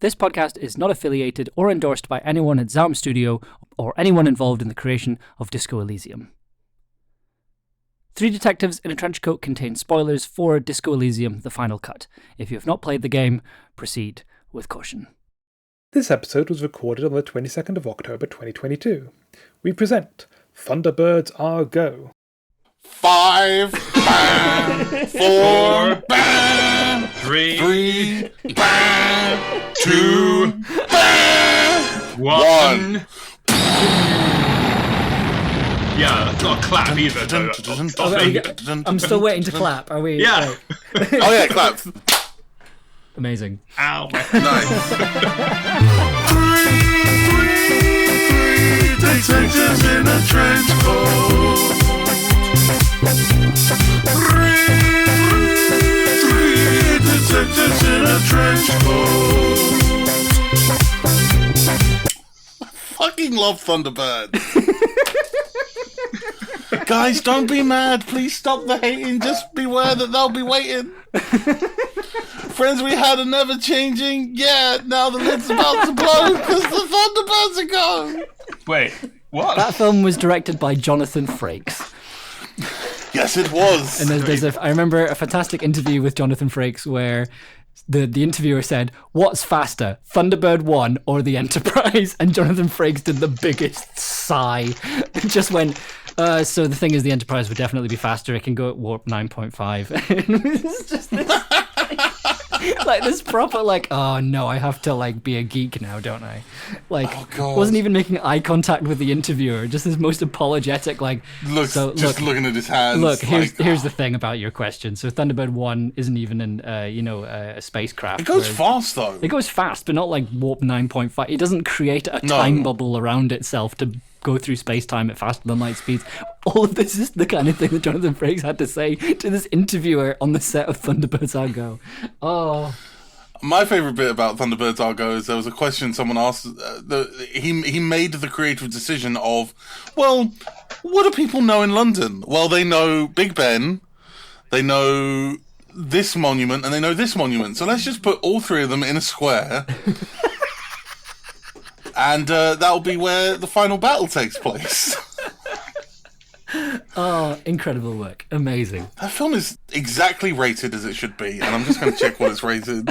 This podcast is not affiliated or endorsed by anyone at Zaum Studio or anyone involved in the creation of Disco Elysium. Three Detectives in a Trenchcoat contains spoilers for Disco Elysium: The Final Cut. If you have not played the game, proceed with caution. This episode was recorded on the 22nd of October 2022. We present Thunderbirds Are Go. 5, bam, 4, bam, 3, bam, 2, bam, 1. Yeah, that's not a clap either. Though. I'm still waiting to clap. Are we? Yeah. Right. Oh yeah, clap. Amazing. Ow. Nice. Three detectives in a trench coat. Three detectives in a trench coat. I fucking love Thunderbirds. Guys, don't be mad. Please stop the hating. Just beware that they'll be waiting. Friends we had are never changing. Yeah, now the lid's about to blow because the Thunderbirds are gone. Wait, what? That film was directed by Jonathan Frakes. Yes, it was. And I remember a fantastic interview with Jonathan Frakes where the interviewer said, "What's faster, Thunderbird 1 or the Enterprise?" And Jonathan Frakes did the biggest sigh. It just went, so the thing is, the Enterprise would definitely be faster. It can go at warp 9.5. It's just this, like this proper, like, oh no, I have to like be a geek now, don't I? Like, wasn't even making eye contact with the interviewer. Just this most apologetic, like, looking at his hands. Look, here's the thing about your question. So Thunderbird 1 isn't even in, a spacecraft. It goes fast though. It goes fast, but not like warp 9.5. It doesn't create a time bubble around itself to go through space-time at faster than light speeds. All of this is the kind of thing that Jonathan Frakes had to say to this interviewer on the set of Thunderbirds Are Go. Oh. My favourite bit about Thunderbirds Are Go is there was a question someone asked. He made the creative decision of, well, what do people know in London? Well, they know Big Ben, they know this monument, and they know this monument. So let's just put all three of them in a square. And that'll be where the final battle takes place. Oh, incredible work. Amazing. That film is exactly rated as it should be, and I'm just going to check what it's rated.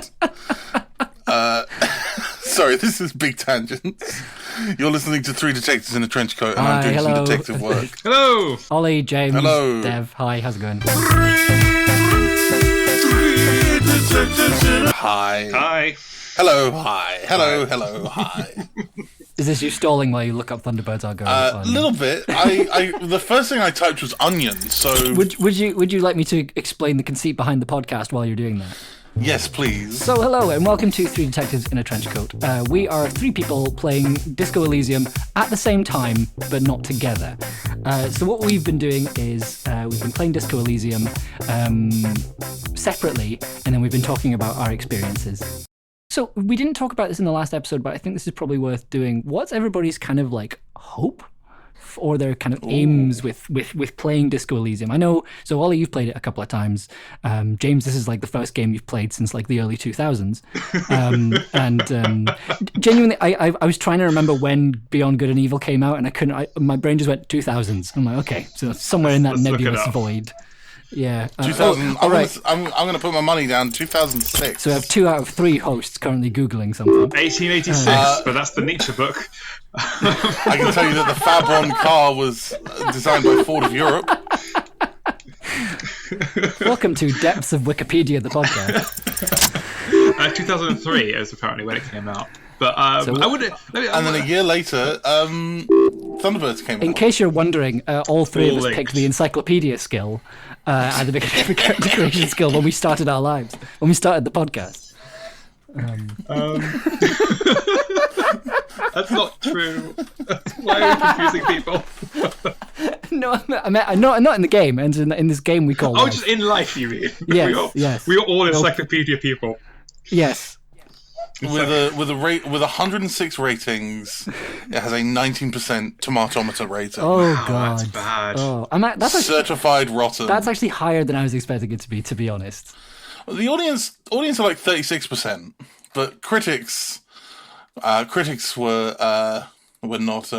Sorry, this is big tangents. You're listening to Three Detectives in a Trench Coat, and I'm doing some detective work. Hello! Ollie, James, hello. Dev, hi, how's it going? Three detectives in a... Hi. Hello, hi. Hello, hi. Is this you stalling while you look up Thunderbirds Are Go? A little bit. I the first thing I typed was onion, so... Would you like me to explain the conceit behind the podcast while you're doing that? Yes, please. So hello and welcome to Three Detectives in a Trench Coat. We are three people playing Disco Elysium at the same time, but not together. So what we've been doing is we've been playing Disco Elysium separately, and then we've been talking about our experiences. So we didn't talk about this in the last episode, but I think this is probably worth doing. What's everybody's kind of like hope or their kind of aims with playing Disco Elysium? I know, so Ollie, you've played it a couple of times. James, this is like the first game you've played since like the early 2000s. Genuinely, I was trying to remember when Beyond Good and Evil came out, and I couldn't. My brain just went 2000s. I'm like, okay, so somewhere in that nebulous void. Yeah. 2000. All right. I'm going to put my money down. 2006. So I have 2 out of 3 hosts currently Googling something. 1886, but that's the Nietzsche book. I can tell you that the Fabron car was designed by Ford of Europe. Welcome to Depths of Wikipedia, the podcast. 2003 is apparently when it came out. But and then a year later, Thunderbirds came out. In case you're wondering, all three of us picked the encyclopedia skill and the character creation skill when we started our lives, when we started the podcast. That's not true. Why are you confusing people? No, I mean, not in the game. And in this game we call. Oh, life. Just in life, you mean? Yes, yes. We are all encyclopedia people. Yes. With 106 ratings, it has a 19% tomatometer rating. Oh god, that's bad. Oh, that's actually, certified rotten. That's actually higher than I was expecting it to be honest. The audience are like 36%, but critics Critics were not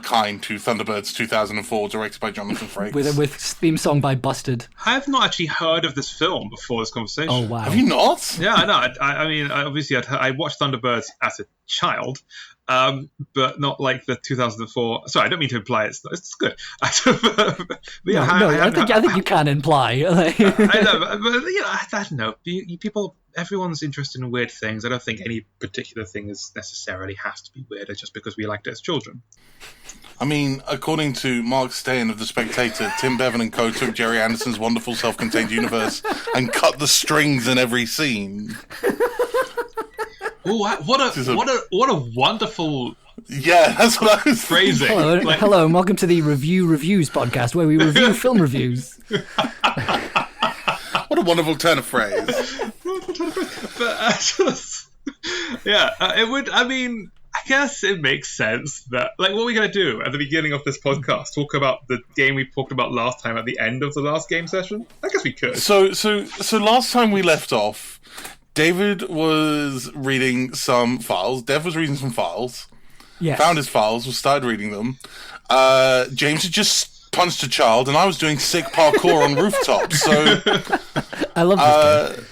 kind to Thunderbirds 2004, directed by Jonathan Frakes. With theme song by Busted. I have not actually heard of this film before this conversation. Oh wow! Have you not? Yeah, I know. I mean, obviously, I watched Thunderbirds as a child, but not like the 2004. Sorry, I don't mean to imply it's good. But yeah, I think you can imply. I know, but I don't know. People, everyone's interested in weird things. I don't think any particular thing necessarily has to be weird just because we liked it as children. I mean, according to Mark Steyn of The Spectator, Tim Bevan and co took Jerry Anderson's wonderful self-contained universe and cut the strings in every scene. Oh, what a wonderful Yeah, that's what I was phrasing. Hello, and welcome to the Reviews podcast, where we review film reviews. What a wonderful turn of phrase. But it would. I mean, I guess it makes sense that, like, what are we going to do at the beginning of this podcast? Talk about the game we talked about last time at the end of the last game session? I guess we could. So last time we left off, David was reading some files. Dev was reading some files. Yes. Found his files, started reading them. James had just punched a child, and I was doing sick parkour on rooftops. So I love this game.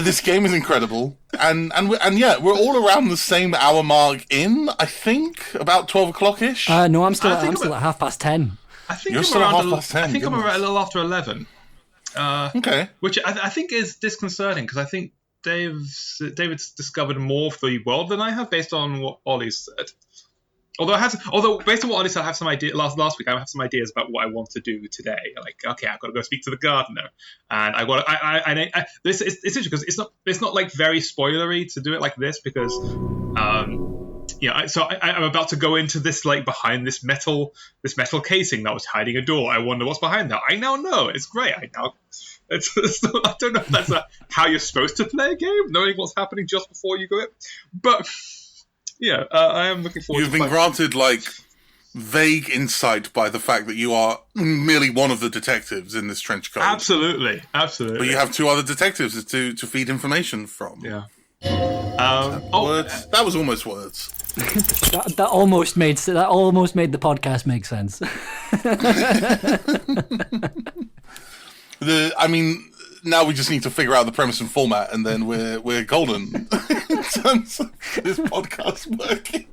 This game is incredible, and yeah, we're all around the same hour mark in. I think about 12 o'clock ish. No, I'm still at 10:30. I think You're I'm still at around 10:30. I think I'm around a little after 11. Okay. Which I think is disconcerting because I think David's discovered more of the world than I have based on what Ollie said. Although based on what Ollie said, I have some idea. Last week, I have some ideas about what I want to do today. Like, okay, I've got to go speak to the gardener, and it's interesting because it's not like very spoilery to do it like this because, So I'm about to go into this, like, behind this metal casing that was hiding a door. I wonder what's behind that. I now know. It's great. I don't know if that's how you're supposed to play a game, knowing what's happening just before you go in, but. Yeah, I am looking forward You've been granted, like, vague insight by the fact that you are merely one of the detectives in this trench coat. Absolutely. But you have two other detectives to feed information from. Yeah. Words. That was almost words. that almost made the podcast make sense. Now we just need to figure out the premise and format, and then we're golden in terms of this podcast working.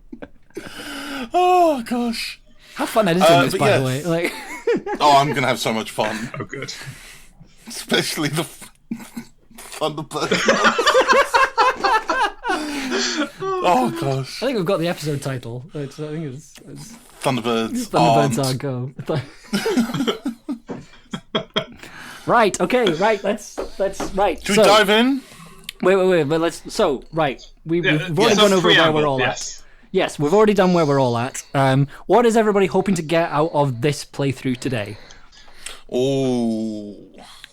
Oh gosh, have fun editing this, by the way. Like, I'm gonna have so much fun. Oh, good. Especially the Thunderbirds. Oh gosh. I think we've got the episode title. I think it's Thunderbirds. Thunderbirds are go. Right. Okay. Right. Let's right. Should we dive in? Wait. But we've already gone over where we're all at. Yes, we've already done where we're all at. What is everybody hoping to get out of this playthrough today? Oh.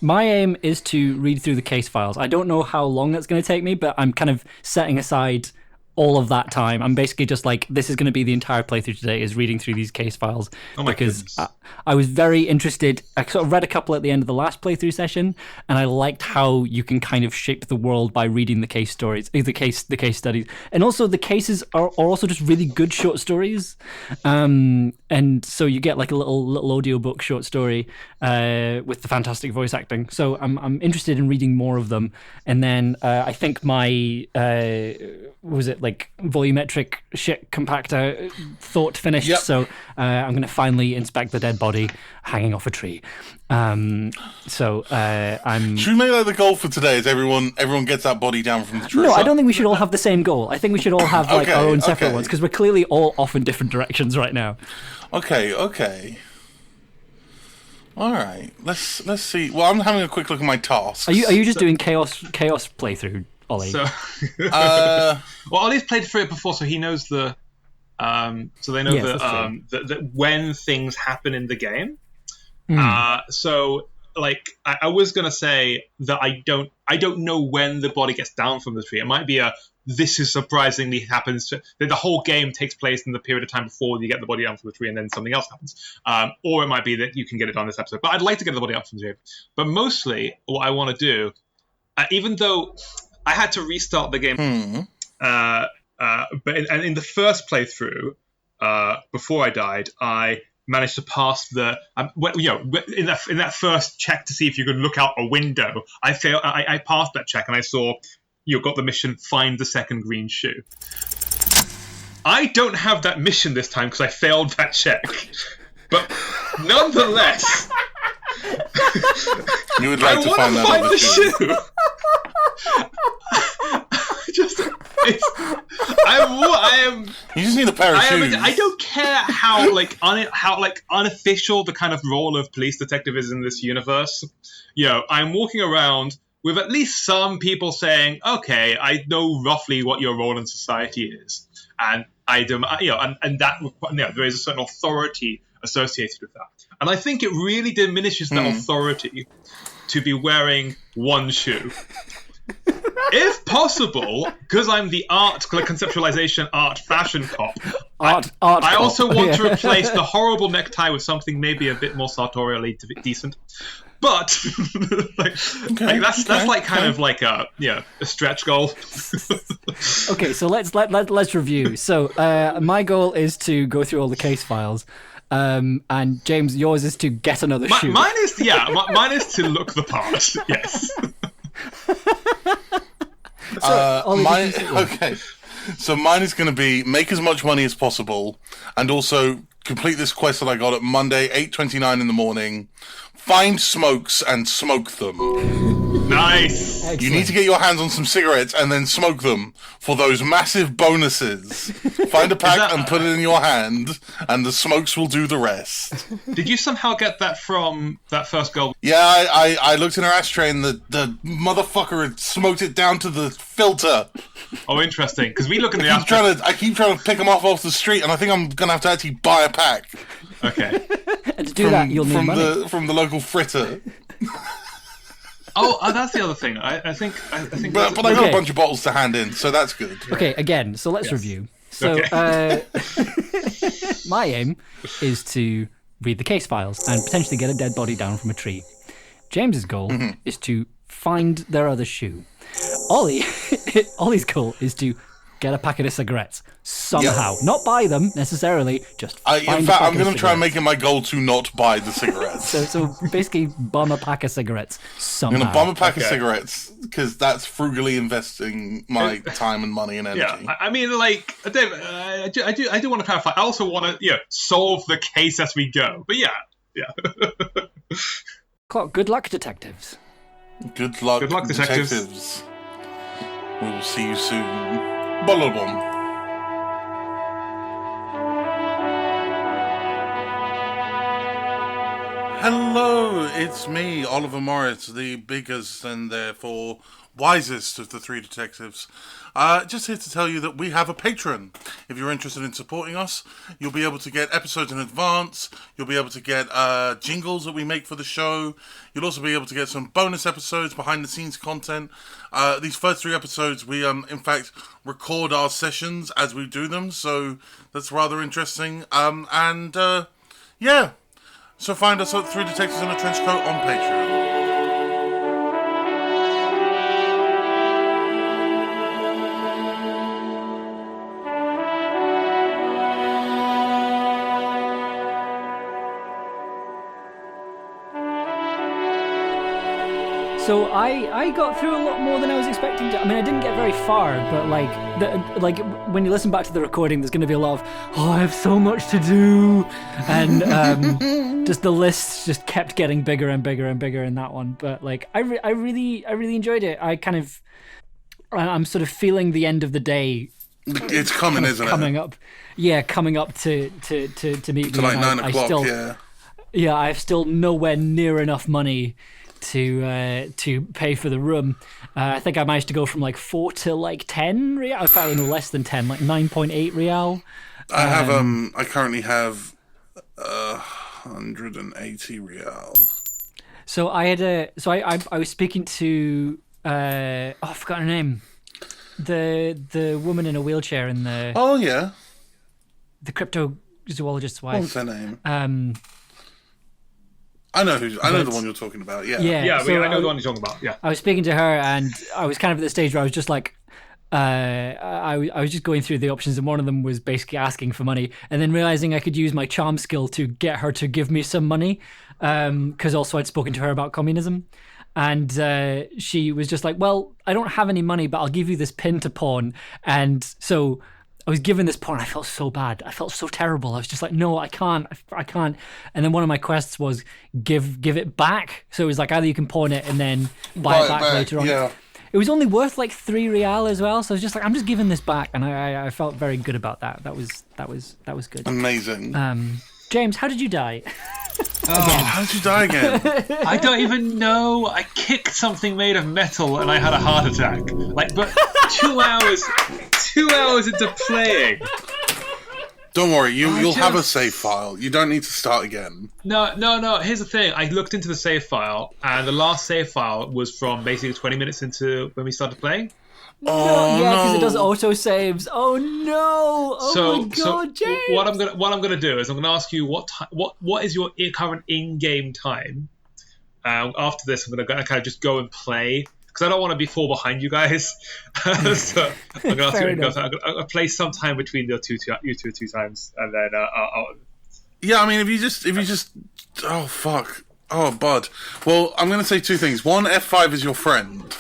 My aim is to read through the case files. I don't know how long that's going to take me, but I'm kind of setting aside all of that time. I'm basically just like, this is going to be the entire playthrough today, is reading through these case files. Because I was very interested. I sort of read a couple at the end of the last playthrough session, and I liked how you can kind of shape the world by reading the case stories, the case studies. And also the cases are also just really good short stories. And so you get like a little audiobook short story with the fantastic voice acting. So I'm interested in reading more of them. And then I think my like volumetric shit compactor thought finished. Yep. So I'm going to finally inspect the dead body hanging off a tree. I'm. Should we make that the goal for today? Is everyone gets that body down from the tree? No, I don't think we should all have the same goal. I think we should all have like our own separate ones because we're clearly all off in different directions right now. Okay. All right. Let's see. Well, I'm having a quick look at my tasks. Are you just doing chaos playthrough, Ollie? So, well, Ollie's played through it before, so he knows the. So they know that when things happen in the game. So, like, I was gonna say that I don't know when the body gets down from the tree. It might be this is surprisingly happens that the whole game takes place in the period of time before you get the body down from the tree and then something else happens. Or it might be that you can get it on this episode. But I'd like to get the body up from the tree. But mostly what I want to do, even though I had to restart the game in the first playthrough, before I died, I managed to pass in that first check to see if you could look out a window. I passed that check and I saw you got the mission, find the second green shoe. I don't have that mission this time because I failed that check. But nonetheless, you would like I to want to find the shoe. I am. You just need a pair of shoes. I don't care how unofficial the kind of role of police detective is in this universe. I'm walking around with at least some people saying, "Okay, I know roughly what your role in society is," and there is a certain authority associated with that. And I think it really diminishes that authority to be wearing one shoe. If possible, because I'm the conceptualization art fashion cop, I also want to replace the horrible necktie with something maybe a bit more sartorially decent. But that's kind of like a stretch goal. Okay, so let's review. So my goal is to go through all the case files. And James, yours is to get another shoe. Mine is to look the part. Yes. So mine is going to be make as much money as possible, and also complete this quest that I got at Monday, 8:29 in the morning. Find smokes and smoke them. Nice. Excellent. You need to get your hands on some cigarettes and then smoke them for those massive bonuses. Find a pack and put it in your hand, and the smokes will do the rest. Did you somehow get that from that first goal? Yeah, I looked in her ashtray and the motherfucker had smoked it down to the filter. Oh, interesting. Because we look in the ashtray. I keep trying to pick them off the street, and I think I'm going to have to actually buy a pack. Okay. And to do that, you'll need money. From the local fritter. Oh, that's the other thing. I think. But I got a bunch of bottles to hand in, so that's good. Okay, again, so let's review. So, my aim is to read the case files and potentially get a dead body down from a tree. James's goal is to find their other shoe. Ollie's goal is to get a packet of cigarettes somehow. Not buy them necessarily, just find in fact, I'm going to try and make it my goal to not buy the cigarettes. so basically, bum a pack of cigarettes somehow. I'm going to bum a pack of cigarettes because that's frugally investing my time and money and energy. Yeah, I mean, like, Dave, I do want to clarify. I also want to, solve the case as we go. But yeah. Good luck, detectives. Good luck, detectives. We will see you soon. Bollabom. Hello, it's me, Oliver Morris, the biggest and therefore wisest of the three detectives. Just here to tell you that we have a Patreon. If you're interested in supporting us, you'll be able to get episodes in advance. You'll be able to get jingles that we make for the show. You'll also be able to get some bonus episodes, behind-the-scenes content. These first 3 episodes, we in fact record our sessions as we do them, so that's rather interesting. Yeah. So find us at 3 Detectives in a Trench Coat on Patreon. So I got through a lot more than I was expecting to. I mean, I didn't get very far, but like when you listen back to the recording, there's going to be a lot of, I have so much to do, and just the list just kept getting bigger and bigger and bigger in that one. But like, I really enjoyed it. I'm sort of feeling the end of the day. It's coming, isn't it? Coming up, coming up to meet me. To like 9 o'clock, yeah. I have still nowhere near enough money to pay for the room. I think I managed to go from like 4 to like 10 real. I probably no less than 10, like 9.8 real. I currently have 180 real. So I was speaking to I forgot her name. The woman in a wheelchair in the the cryptozoologist's wife. What's her name? I know the one you're talking about. Yeah. I know the one you're talking about. Yeah. I was speaking to her, and I was kind of at the stage where I was just like, I was just going through the options, and one of them was basically asking for money, and then realizing I could use my charm skill to get her to give me some money, because also I'd spoken to her about communism. And she was just like, well, I don't have any money, but I'll give you this pin to pawn. And so I was given this pawn. I felt so bad. I felt so terrible. I was just like, no, I can't. I can't. And then one of my quests was give it back. So it was like, either you can pawn it and then buy it back later on. Yeah. It was only worth like 3 real as well. So I was just like, I'm just giving this back. And I felt very good about that. That was good. Amazing. James, how did you die? How did you die again? I don't even know. I kicked something made of metal and I had a heart attack. But 2 hours into playing. Don't worry, you'll have a save file. You don't need to start again. No. Here's the thing. I looked into the save file, and the last save file was from basically 20 minutes into when we started playing. Oh yeah, because no. it does auto saves. Oh no! Oh my god, James! What I'm gonna do is I'm gonna ask you what is your current in-game time. After this, I'm gonna kind of just go and play because I don't want to fall behind you guys. So I'm gonna ask you. I'm gonna play sometime between you two times, and then I'll. Yeah, I mean, if you just, oh fuck, oh bud. Well, I'm gonna say 2 things. One, F5 is your friend.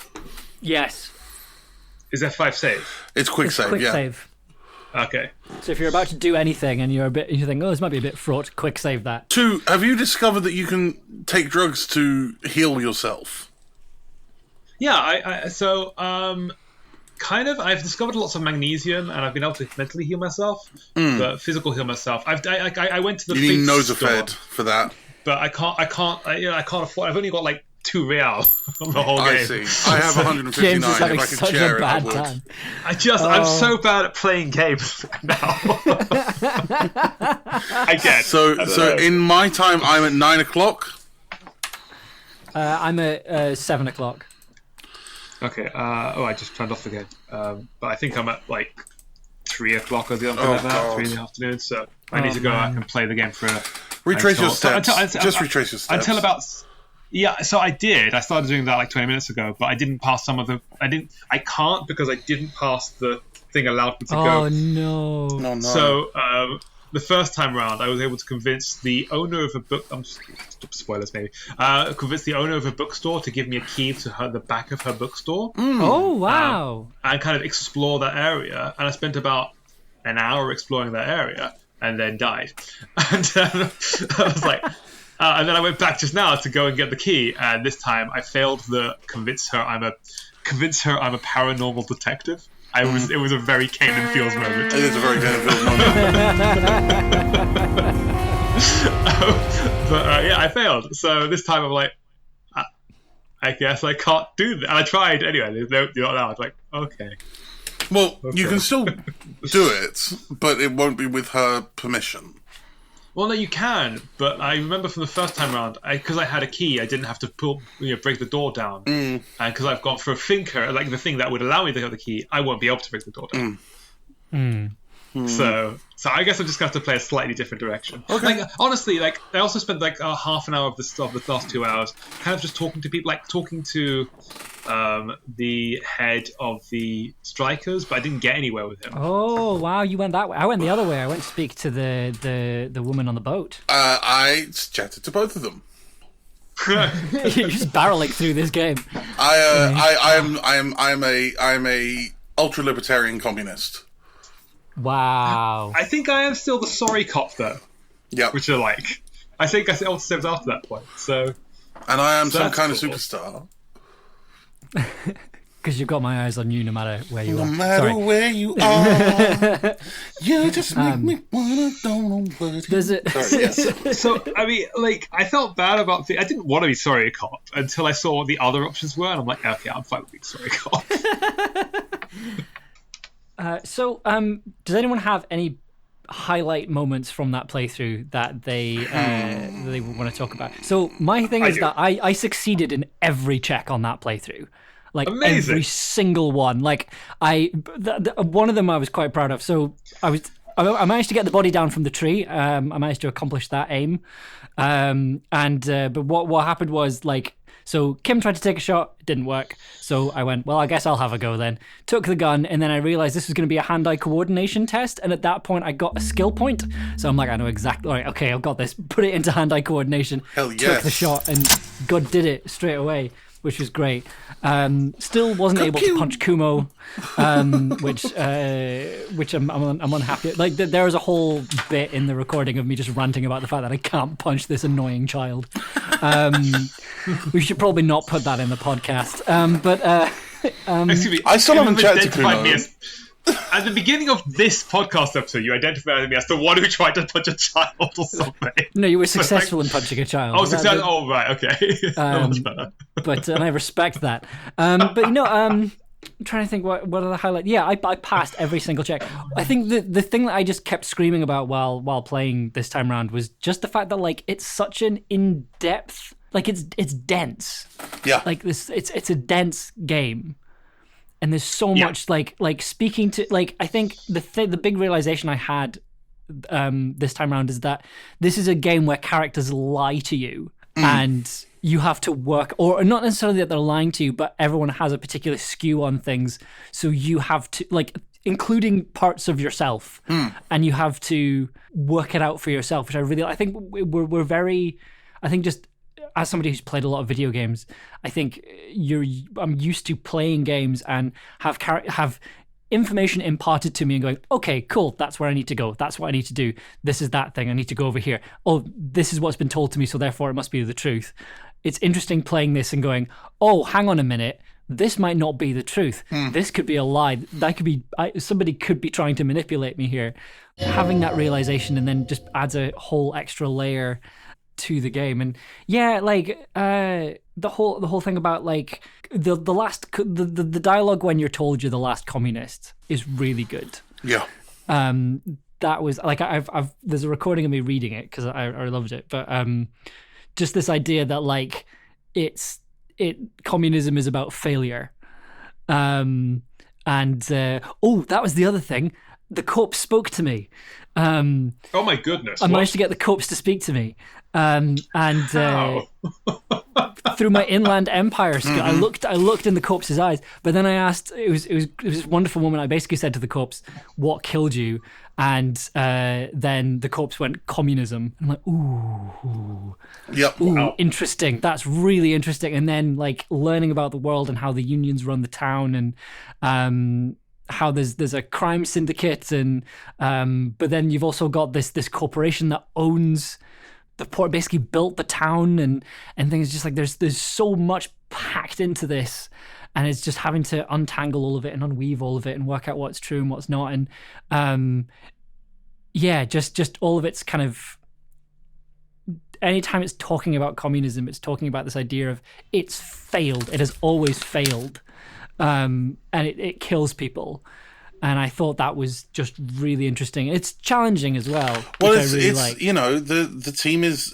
Yes. Is F5 save? It's quick save. Quick yeah. save. Okay. So if you're about to do anything and you think, oh, this might be a bit fraught, quick save that. 2, have you discovered that you can take drugs to heal yourself? Yeah, I've discovered lots of magnesium, and I've been able to mentally heal myself, but physical heal myself. I went to the You need fix Nosafed store, for that. but I can't afford. I've only got like 2 real on the whole game. I see. I have 159. James is having If I could such share a it, I bad would. time. I'm so bad at playing games now. I get. So in my time, I'm at 9 o'clock. I'm at 7 o'clock. Okay. I just turned off the game. But I think I'm at like 3 o'clock or something like that. God. 3 in the afternoon. So I need to go back and play the game for. Retrace your steps. Just retrace your steps. Until about. Yeah, so I did. I started doing that like 20 minutes ago, but I didn't pass some of the. I can't because I didn't pass the thing allowed me to go. Oh no! No. So the first time round, I was able to convince the owner of a book. Spoilers maybe. Convince the owner of a bookstore to give me a key to the back of her bookstore. Oh wow! And kind of explore that area. And I spent about an hour exploring that area, and then died. And I was like. And then I went back just now to go and get the key, and this time I failed the convince her I'm a paranormal detective. It was a very Kane and Fields moment. It is a very Kane and Fields moment. But I failed. So this time I'm like, I guess I can't do that. And I tried anyway. You're not allowed. I was like, okay. Well, you can still do it, but it won't be with her permission. Well, no, you can, but I remember from the first time around, because I had a key, I didn't have to break the door down. And because I've gone for a thinker, like the thing that would allow me to have the key, I won't be able to break the door down. So I guess I'm just going to have to play a slightly different direction. Okay. Like, honestly, like I also spent like half an hour of the last 2 hours kind of just talking to people, like talking to the head of the strikers, but I didn't get anywhere with him. Oh wow! You went that way. I went the other way. I went to speak to the woman on the boat. I chatted to both of them. You're just barreling through this game. I'm a ultra libertarian communist. Wow. I think I am still the sorry cop though. Yeah. Which are like, I think I still steps after that point. So. And I am some that's kind cool. of superstar. Because you've got my eyes on you no matter where you are. No matter Sorry. where you are, you just make me wanna don't know what. There's a... Sorry, yes. So, I mean, like, I felt bad about I didn't want to be sorry cop until I saw what the other options were, and I'm like, okay, I'm fine with being sorry cop. Does anyone have any highlight moments from that playthrough that they want to talk about? So my thing is that I succeeded in every check on that playthrough. Like Amazing. Every single one. Like one of them I was quite proud of. So I managed to get the body down from the tree. I managed to accomplish that aim. But what happened was like So Kim tried to take a shot, it didn't work. So I went, well, I guess I'll have a go then. Took the gun, and then I realized this was going to be a hand-eye coordination test. And at that point, I got a skill point. So I'm like, I know exactly. All right, okay, I've got this. Put it into hand-eye coordination. Hell yes. Took the shot, and God did it straight away, which was great. Still wasn't able to punch Kumo, which I'm unhappy. Like there was a whole bit in the recording of me just ranting about the fact that I can't punch this annoying child. We should probably not put that in the podcast. Excuse me, I still haven't chatted to Kumo. At the beginning of this podcast episode, you identified me as the one who tried to punch a child or something. No, you were successful in punching a child. Oh, successful. Oh, right, okay. Much better. But and I respect that. But I'm trying to think what are the highlights. Yeah, I passed every single check. I think the thing that I just kept screaming about while playing this time around was just the fact that like it's such an in-depth, like it's dense. Yeah. Like this, it's a dense game. And there's so much like speaking to like I think the big realization I had this time around is that this is a game where characters lie to you and you have to work, or not necessarily that they're lying to you, but everyone has a particular skew on things, so you have to like including parts of yourself, and you have to work it out for yourself, which I think we're very, I think just. As somebody who's played a lot of video games, I think I'm used to playing games and have information imparted to me and going, okay, cool, that's where I need to go. That's what I need to do. This is that thing. I need to go over here. Oh, this is what's been told to me, so therefore it must be the truth. It's interesting playing this and going, oh, hang on a minute. This might not be the truth. This could be a lie. That could be somebody could be trying to manipulate me here. Having that realization and then just adds a whole extra layer to the game. And yeah, like the whole thing about like the dialogue when you're told you're the last communist is really good. Yeah. That was like I've there's a recording of me reading it because I loved it, but just this idea that like communism is about failure, and that was the other thing. The corpse spoke to me. Oh my goodness! I managed to get the corpse to speak to me, and through my Inland Empire skill, I looked in the corpse's eyes. But then I asked, it was this wonderful woman. I basically said to the corpse, "What killed you?" And then the corpse went, "Communism." I'm like, ooh, yep, ooh, wow. Interesting. That's really interesting. And then like learning about the world and how the unions run the town, and how there's a crime syndicate, and but then you've also got this corporation that owns the port, basically built the town, and things. Just like there's so much packed into this, and it's just having to untangle all of it and unweave all of it and work out what's true and what's not. And just all of it's kind of, anytime it's talking about communism, it's talking about this idea of it's failed. It has always failed. And it kills people, and I thought that was just really interesting. It's challenging as well. Well, it's like. You know, the team is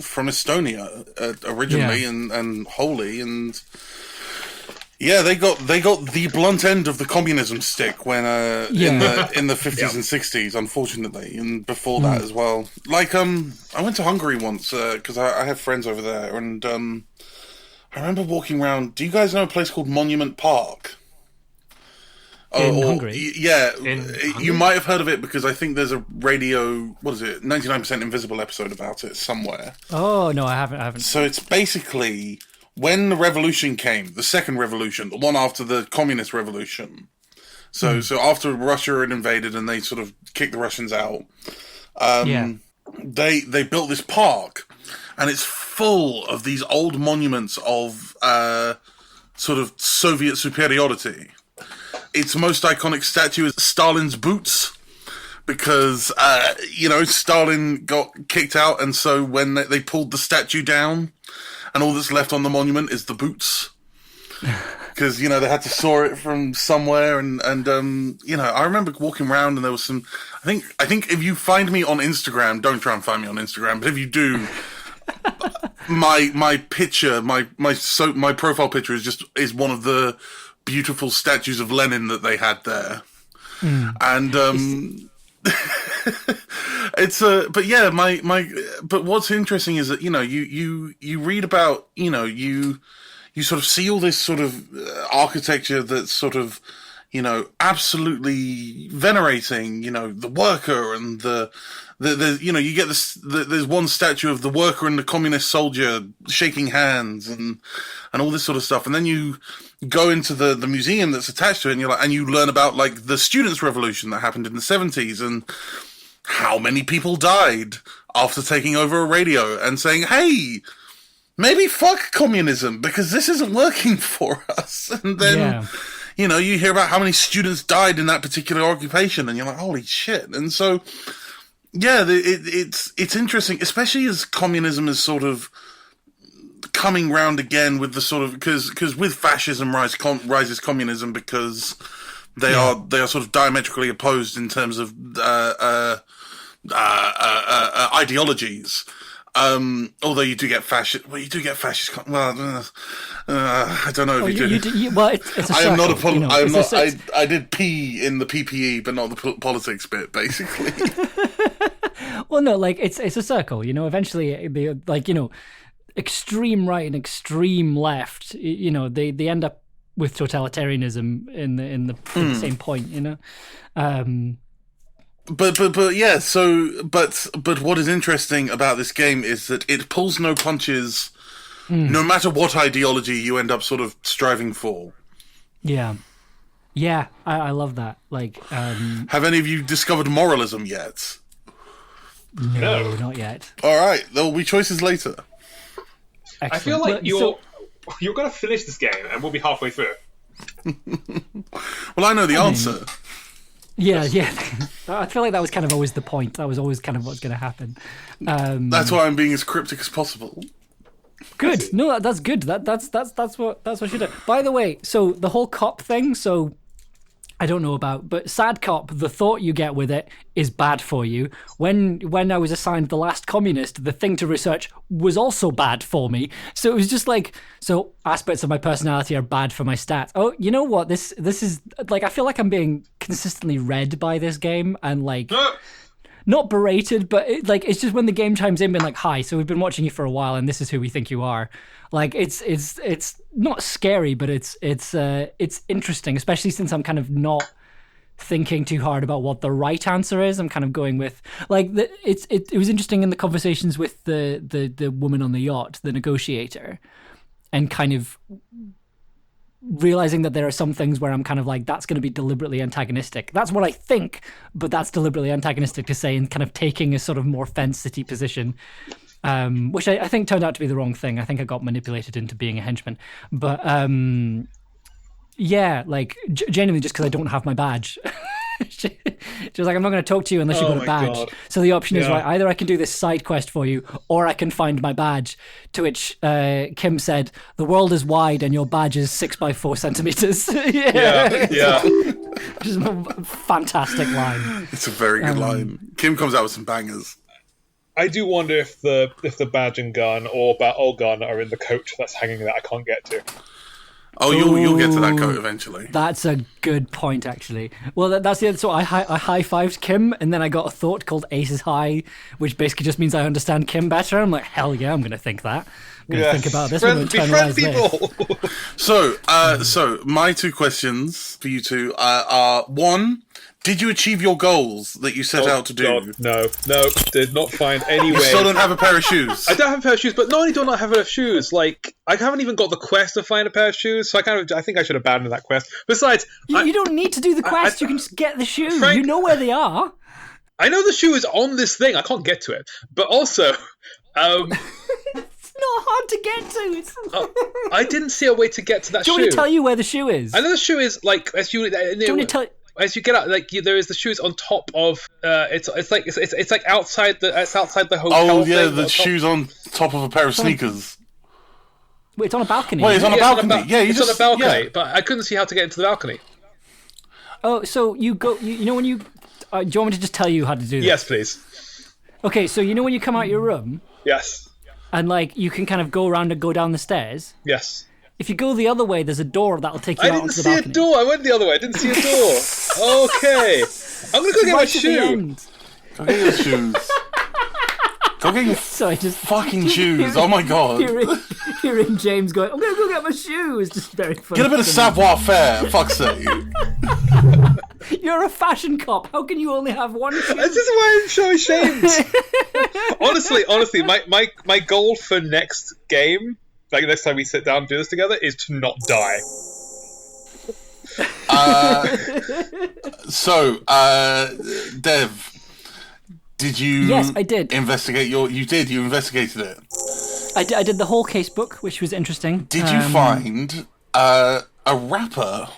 from Estonia originally, and wholly, and yeah, they got the blunt end of the communism stick when in the 50s and 60s, unfortunately, and before that as well. Like I went to Hungary once because I have friends over there, and I remember walking around. Do you guys know a place called Monument Park? In Hungary? Yeah. You might have heard of it because I think there's a radio, 99% Invisible episode about it somewhere. Oh, no, I haven't. So it's basically when the revolution came, the second revolution, the one after the communist revolution. So after Russia had invaded and they sort of kicked the Russians out, they built this park, and it's full of these old monuments of sort of Soviet superiority. Its most iconic statue is Stalin's boots, because Stalin got kicked out, and so when they pulled the statue down, and all that's left on the monument is the boots, because they had to saw it from somewhere, and I remember walking around, and there was some. I think if you find me on Instagram, don't try and find me on Instagram, but if you do. My picture, my profile picture is one of the beautiful statues of Lenin that they had there, and It's but yeah, but what's interesting is that you read about you sort of see all this sort of architecture that's sort of absolutely venerating the worker and the you get this there's one statue of the worker and the communist soldier shaking hands and all this sort of stuff, and then you go into the museum that's attached to it, and you learn about like the students' revolution that happened in the 70s and how many people died after taking over a radio and saying, hey, maybe fuck communism because this isn't working for us. And then you hear about how many students died in that particular occupation, and you're like, holy shit. And so it's interesting, especially as communism is sort of coming round again with the sort of because with fascism rises communism because they are sort of diametrically opposed in terms of ideologies. Although you do get fascist. Well, you do get fascist. Well, I don't know if you do. Well, it's a circle, I am not a I'm not. I did P in the PPE, but not the politics bit, basically. Well, no, like it's a circle. Eventually, extreme right and extreme left. They end up with totalitarianism in the same point. But yeah. So but what is interesting about this game is that it pulls no punches, no matter what ideology you end up sort of striving for. Yeah. I love that. Like, have any of you discovered moralism yet? No, not yet. All right, there will be choices later. Excellent. I feel like you're going to finish this game and we'll be halfway through. Well, I know the answer. Yeah. I feel like that was kind of always the point. That was always kind of what's going to happen. That's why I'm being as cryptic as possible. Good. No, that's good. That's what should have. By the way, so the whole cop thing. So I don't know about, but sad cop, the thought you get with it is bad for you. When I was assigned the last communist, the thing to research was also bad for me. So it was just like, so aspects of my personality are bad for my stats. Oh, you know what? This is like, I feel like I'm being consistently read by this game and like, not berated, but it's just when the game chimes in, being like, hi, so we've been watching you for a while and this is who we think you are. Like, it's not scary, but it's interesting, especially since I'm kind of not thinking too hard about what the right answer is. I'm kind of going with like it was interesting in the conversations with the woman on the yacht, the negotiator, and kind of realizing that there are some things where I'm kind of like, that's going to be deliberately antagonistic. That's what I think, but that's deliberately antagonistic to say, and kind of taking a sort of more fence city position. Which I think turned out to be the wrong thing. I think I got manipulated into being a henchman. But like genuinely just because I don't have my badge. She was like, I'm not going to talk to you unless you've got a badge. God. So the option is, right, either I can do this side quest for you or I can find my badge. To which Kim said, the world is wide and your badge is 6 by 4 centimeters. Yeah. Which is a fantastic line. It's a very good line. Kim comes out with some bangers. I do wonder if the badge and gun or gun are in the coat that's hanging that I can't get to. Oh, you'll get to that coat eventually. That's a good point, actually. Well, that's the other. So I high-fived Kim, and then I got a thought called Aces High, which basically just means I understand Kim better. I'm like, hell yeah, I'm going to think that. I'm going to think about this. Befriend people. So my two questions for you two are one. Did you achieve your goals that you set out to do? God, no, did not find any way. You still don't have a pair of shoes. I don't have a pair of shoes, but not only do I not have a pair of shoes, like, I haven't even got the quest to find a pair of shoes, so I think I should abandon that quest. Besides... You don't need to do the quest, you can just get the shoe. Frank, you know where they are. I know the shoe is on this thing, I can't get to it. But also... It's not hard to get to. I didn't see a way to get to that shoe. Do you want me to tell you where the shoe is? I know the shoe is, like, as you... Do you want me to tell you? As you get out, like there is the shoes on top of. It's like outside the hotel. Oh yeah, the shoes on top of a pair of sneakers. Wait, it's on a balcony. Wait, it's on a balcony. It's on a balcony, but I couldn't see how to get into the balcony. Oh, so you go. You know when you. Do you want me to just tell you how to do this? Yes, please. Okay, so you know when you come out your room. Yes. And like you can kind of go around and go down the stairs. Yes. If you go the other way, there's a door that'll take you out onto the balcony. I didn't see a door. I went the other way. I didn't see a door. Okay. I'm going to go get my shoe. Go get your shoes. Go get your fucking shoes. Oh my god. Hearing James going, I'm going to go get my shoes. Just very funny. Get a bit of savoir faire, fuck's sake. You're a fashion cop. How can you only have one shoe? This is why I'm so ashamed. honestly, my goal for next game, like next time we sit down and do this together, is to not die. Dev, did you? Yes, I did. Investigate you investigated it. I did the whole casebook, which was interesting. Did you find a wrapper?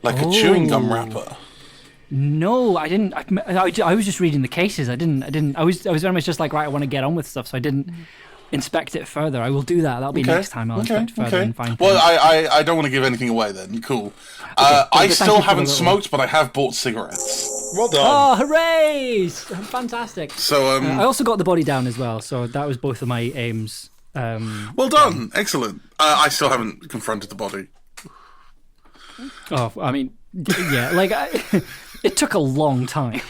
Like a chewing gum wrapper? No, I didn't. I was just reading the cases. I was very much just like, right, I want to get on with stuff, so I didn't inspect it further. I will do that. That'll be next time. I'll inspect further and find Well, things. I don't want to give anything away then. Cool. I still haven't smoked, but I have bought cigarettes. Well done. Oh, hooray! Fantastic. So I also got the body down as well, so that was both of my aims. Well done. Excellent. I still haven't confronted the body. Oh, I mean, yeah, like, it took a long time.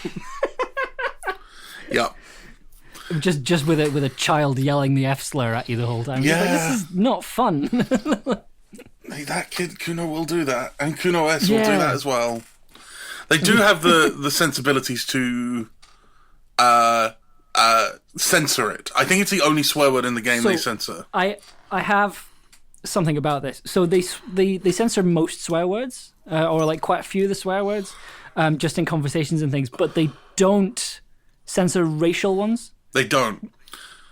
Yeah. Just with a child yelling the F slur at you the whole time. Yeah. Like, this is not fun. Hey, that kid, Kuno, will do that. And Kuno S will do Yeah. that as well. They do have the sensibilities to censor it. I think it's the only swear word in the game they censor. I have something about this. So they censor most swear words, or like quite a few of the swear words, just in conversations and things, but they don't censor racial ones. They don't.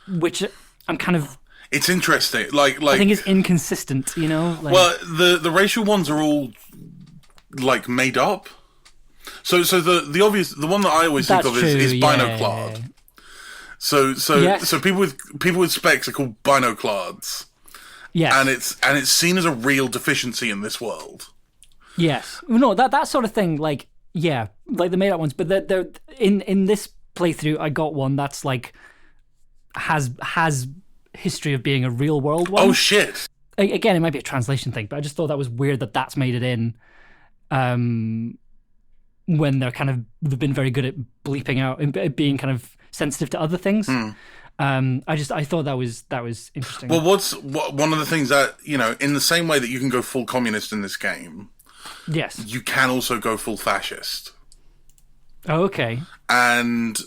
Which I'm kind of... It's interesting. Like I think it's inconsistent, you know? Like, well, the racial ones are all like made up. So the obvious, the one that I always think of is binoclad. So people with specs are called binoclads. Yes. And it's seen as a real deficiency in this world. Yes. No, that sort of thing, like, yeah, like the made up ones, but they're in this playthrough I got one that's like has history of being a real world one. Oh shit. Again, it might be a translation thing, but I just thought that was weird that that's made it in when they've been very good at bleeping out and being kind of sensitive to other things. I thought that was interesting. Well, one of the things that, you know, in the same way that you can go full communist in this game, yes, you can also go full fascist. Oh, okay. And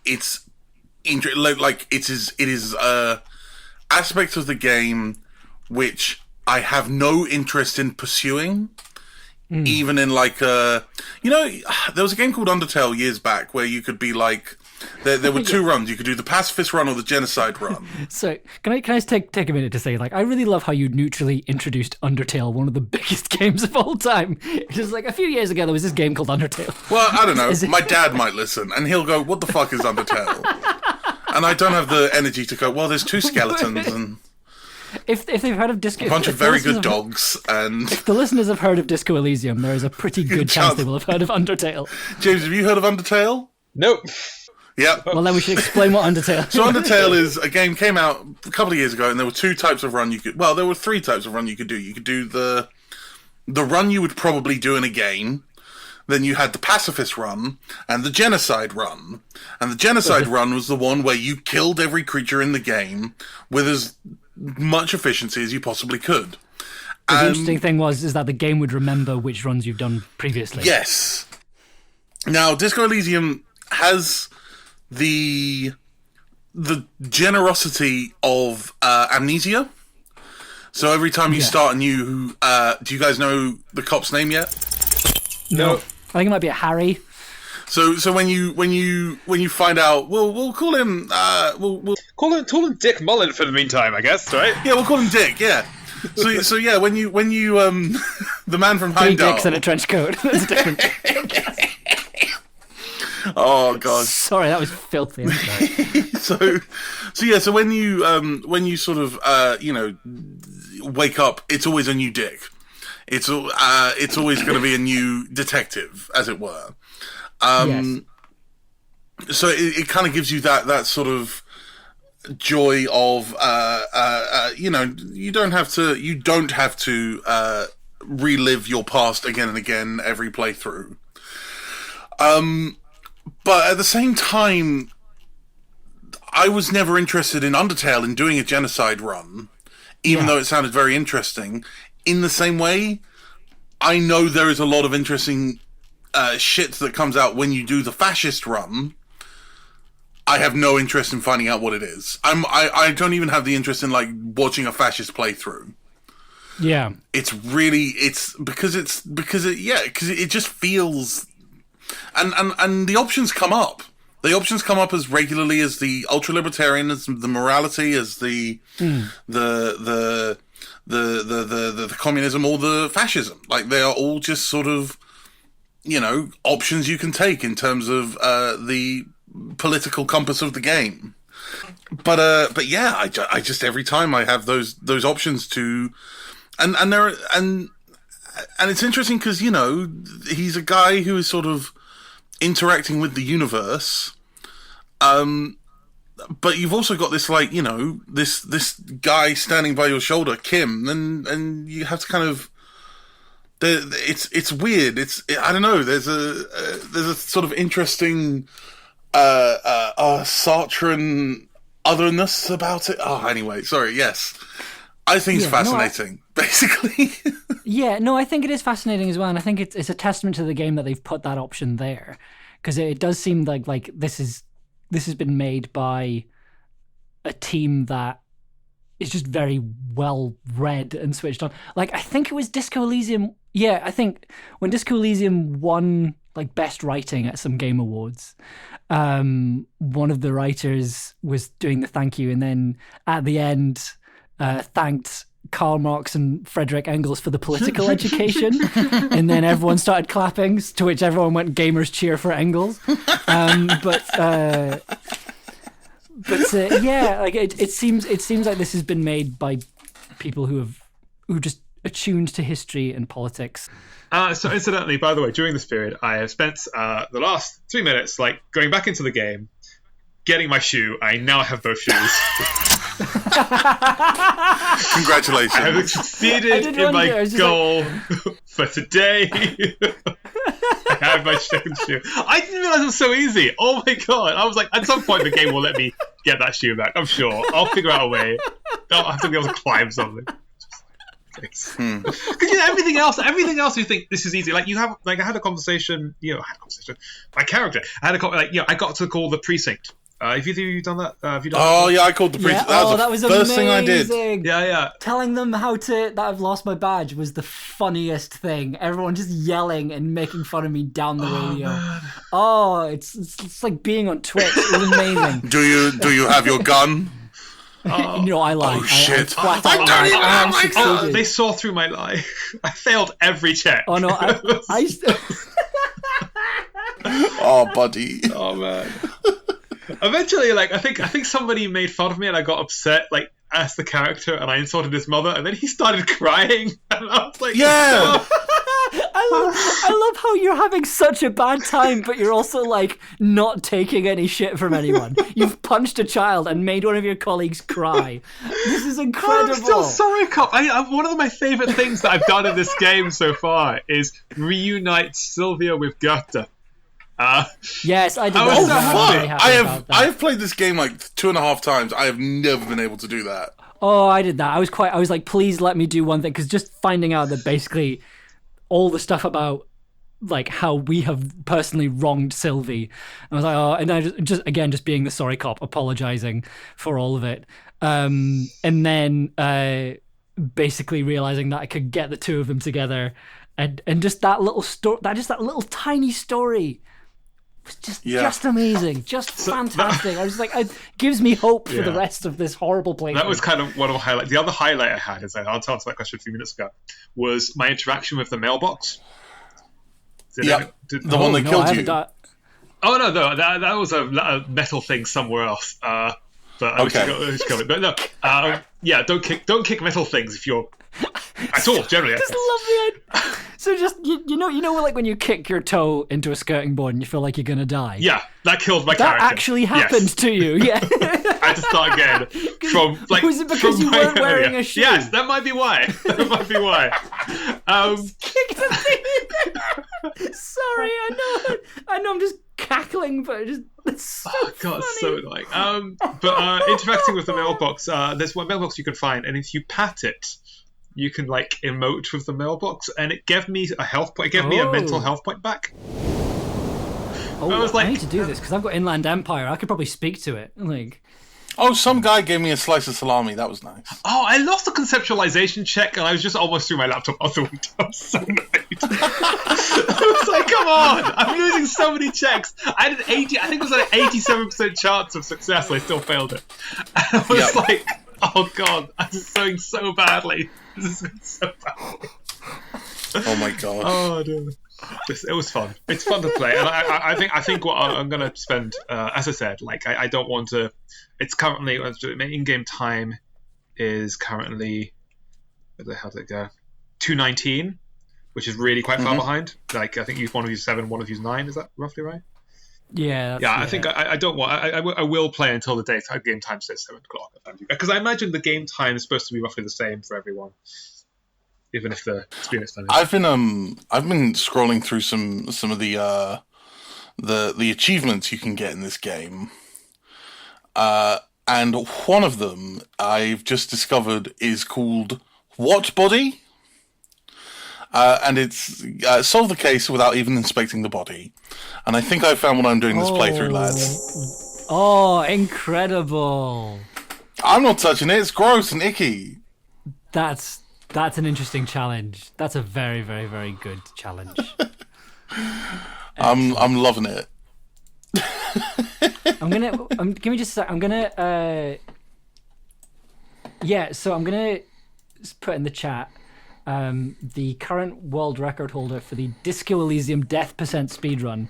it's like it is aspect of the game which I have no interest in pursuing. Even in like there was a game called Undertale years back where you could be like there were two runs. You could do the pacifist run or the genocide run. So can I just take a minute to say, like, I really love how you neutrally introduced Undertale, one of the biggest games of all time. It's just like a few years ago there was this game called Undertale. Well, I don't know. My dad might listen and he'll go, "What the fuck is Undertale?" And I don't have the energy to go, "Well, there's two skeletons and if they've heard of Disco, a bunch of very good dogs." And if the listeners have heard of Disco Elysium, there is a pretty good chance they will have heard of Undertale. James, have you heard of Undertale? Nope. Yep. Well, then we should explain what Undertale is. So Undertale is a game, came out a couple of years ago, and there were two types of run you could... Well, there were three types of run you could do. You could do the run you would probably do in a game. Then you had the pacifist run and the genocide run. And the genocide run was the one where you killed every creature in the game with as much efficiency as you possibly could. The interesting thing is that the game would remember which runs you've done previously. Yes. Now, Disco Elysium has the generosity of amnesia. So every time you start a new... do you guys know the cop's name yet? No. I think it might be a Harry. So when you find out, we'll call him we'll call him Dick Mullen for the meantime, I guess, right? Yeah, we'll call him Dick. Yeah. So yeah, when you the man from Three Heimdall. dicks in a trench coat. That's different. Oh god. Sorry, that was filthy. I'm sorry. So when you sort of wake up, it's always a new Dick. It's always going to be a new detective, as it were. Yes. So it kind of gives you that sort of joy of you don't have to relive your past again and again every playthrough. But at the same time, I was never interested in Undertale in doing a genocide run, even though it sounded very interesting. In the same way, I know there is a lot of interesting shit that comes out when you do the fascist run. I have no interest in finding out what it is. I don't even have the interest in like watching a fascist playthrough. Yeah, it's because it just feels, and the options come up. The options come up as regularly as the ultra libertarian, as the morality, as the communism or the fascism. Like they are all just sort of, options you can take in terms of the political compass of the game. But yeah, I just every time I have those options to, and it's interesting because he's a guy who is sort of interacting with the universe, but you've also got this like this guy standing by your shoulder, Kim, and you have to kind of. It's weird. I don't know. There's a sort of interesting Sartrean otherness about it. Oh, anyway, sorry. Yes, I think it's fascinating. Basically, I think it is fascinating as well, and I think it's a testament to the game that they've put that option there, because it does seem like this has been made by a team that is just very well read and switched on. Like I think it was Disco Elysium. Yeah, I think when Disco Elysium won like best writing at some game awards, one of the writers was doing the thank you, and then at the end thanked Karl Marx and Frederick Engels for the political education, and then everyone started clapping, to which everyone went gamers cheer for Engels. It seems like this has been made by people who just attuned to history and politics. So incidentally, by the way, during this period, I have spent the last 3 minutes like going back into the game, getting my shoe. I now have both shoes. Congratulations! I have succeeded in my goal for today. I have my second shoe. I didn't realize it was so easy. Oh my god! I was like, at some point the game will let me get that shoe back. I'm sure. I'll figure out a way. I'll have to be able to climb something. Because everything else you think this is easy. Like you have, like I had a conversation. My character. I got to call the precinct. Have you done that? Have you done that? Yeah, I called the precinct. That was the first thing I did. Yeah. Telling them that I've lost my badge was the funniest thing. Everyone just yelling and making fun of me down the radio. Man. Oh, it's like being on Twitch. It was amazing. Do you have your gun? I lied. Oh shit! They saw through my lie. I failed every check. Oh no! Oh, buddy. Oh man. Eventually, I think somebody made fun of me, and I got upset, as the character, and I insulted his mother, and then he started crying, and I was like, yeah. Oh. I love how you're having such a bad time, but you're also not taking any shit from anyone. You've punched a child and made one of your colleagues cry. This is incredible. I'm still sorry, Cop. One of my favorite things that I've done in this game so far is reunite Sylvia with Goethe. Yes, I did. I have played this game 2.5 times. I have never been able to do that. Oh, I did that. I was like, please let me do one thing, because just finding out that basically all the stuff about how we have personally wronged Sylvie, I was like, oh, and I just being the sorry cop, apologizing for all of it, and then basically realizing that I could get the two of them together, and just that little story, that little tiny story. It's just amazing, just fantastic. I was like, it gives me hope for the rest of this horrible playthrough. That was kind of one of the highlights. The other highlight I had, is I'll answer that question a few minutes ago, was my interaction with the mailbox. The one that killed you. Oh no, that was a metal thing somewhere else. But I wish I could. But no, don't kick metal things if you're at all. Generally, just love the. So just you know when you kick your toe into a skirting board and you feel like you're gonna die. Yeah, that killed my character. That actually happened to you. Yeah. I had to start again from Was it because you weren't wearing a shoe? Yes, that might be why. Sorry, I know. I'm just cackling but it's so God, funny. so annoying. But interacting with the mailbox, there's one mailbox you can find, and if you pat it, you can like emote with the mailbox, and it gave me a health point. It gave me a mental health point back. Oh, I was like, I need to do this because I've got Inland Empire. I could probably speak to it. Like, Oh, some guy gave me a slice of salami. That was nice. oh, I lost the conceptualization check, and I was just almost through my laptop out the window. I was so annoyed. I was like, come on! I'm losing so many checks. I had I think it was like an 87% chance of success. I still failed it. And I was like, oh god, I'm doing so badly. This is going so badly. Oh my god. Oh no. It was fun. It's fun to play, and I think what I'm going to spend, as I said, like I don't want to. It's currently in-game time is currently how did it go? 2:19, which is really quite far behind. Like I think one of you 7, one of you 9. Is that roughly right? yeah. I think I don't want. I will play until the game time says 7 o'clock, because I imagine the game time is supposed to be roughly the same for everyone. Even if the experience time is. I've been scrolling through some of the achievements you can get in this game, and one of them I've just discovered is called What Body, and it's solve the case without even inspecting the body, and I think I found what I'm doing this playthrough, lads. Oh, incredible! I'm not touching it. It's gross and icky. That's an interesting challenge. That's a very, very, very good challenge. I'm loving it. Give me just a sec. I'm gonna put in the chat the current world record holder for the Disco Elysium Death Percent speedrun.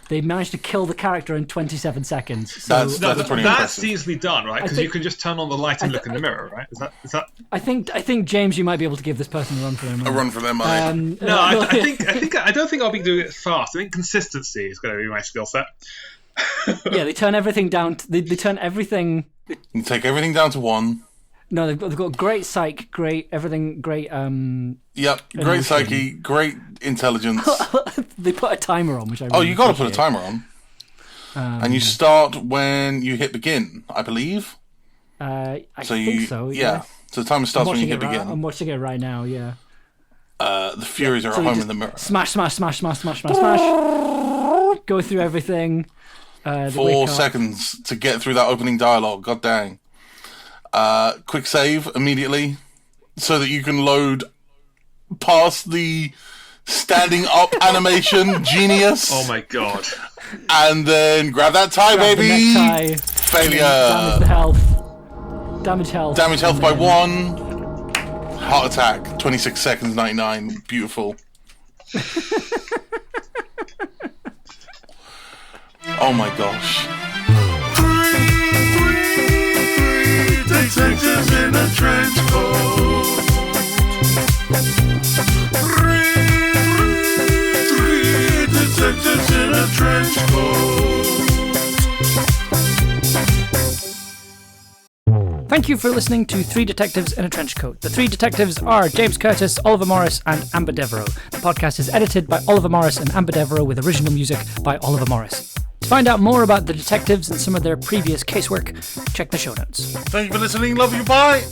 They managed to kill the character in 27 seconds. So That's pretty impressive. That's easily done, right? Because you can just turn on the light and look in the mirror, right? Is that? I think James, you might be able to give this person a run for their money. A run for their money. No, I don't think I'll be doing it fast. I think consistency is going to be my skill set. Yeah, they turn everything down. They turn everything. You take everything down to 1. No, they've got great psych, great everything, great. Yep, great psyche, great intelligence. They put a timer on, which I really you got to put a appreciate. timer on, and you start when you hit begin, I believe. I think so. Yeah. So the timer starts when you hit begin. I'm watching it right now. Yeah. The Furies are at home in the mirror. Smash. Go through everything. 4 seconds to get through that opening dialogue. God dang. Quick save immediately so that you can load past the standing up animation. Genius. Oh my god. And then grab that tie, Grab baby. the necktie, Failure. Damage the health. Damage health. Damage health by 1. Heart attack. 26 seconds, 99. Beautiful. Oh my gosh. Three detectives in a trench coat. Three detectives in a trench coat. Thank you for listening to 3 Detectives in a Trench Coat. The 3 detectives are James Curtis, Oliver Morris, and Amber Devereaux. The podcast is edited by Oliver Morris and Amber Devereaux with original music by Oliver Morris. To find out more about the detectives and some of their previous casework, check the show notes. Thank you for listening. Love you. Bye.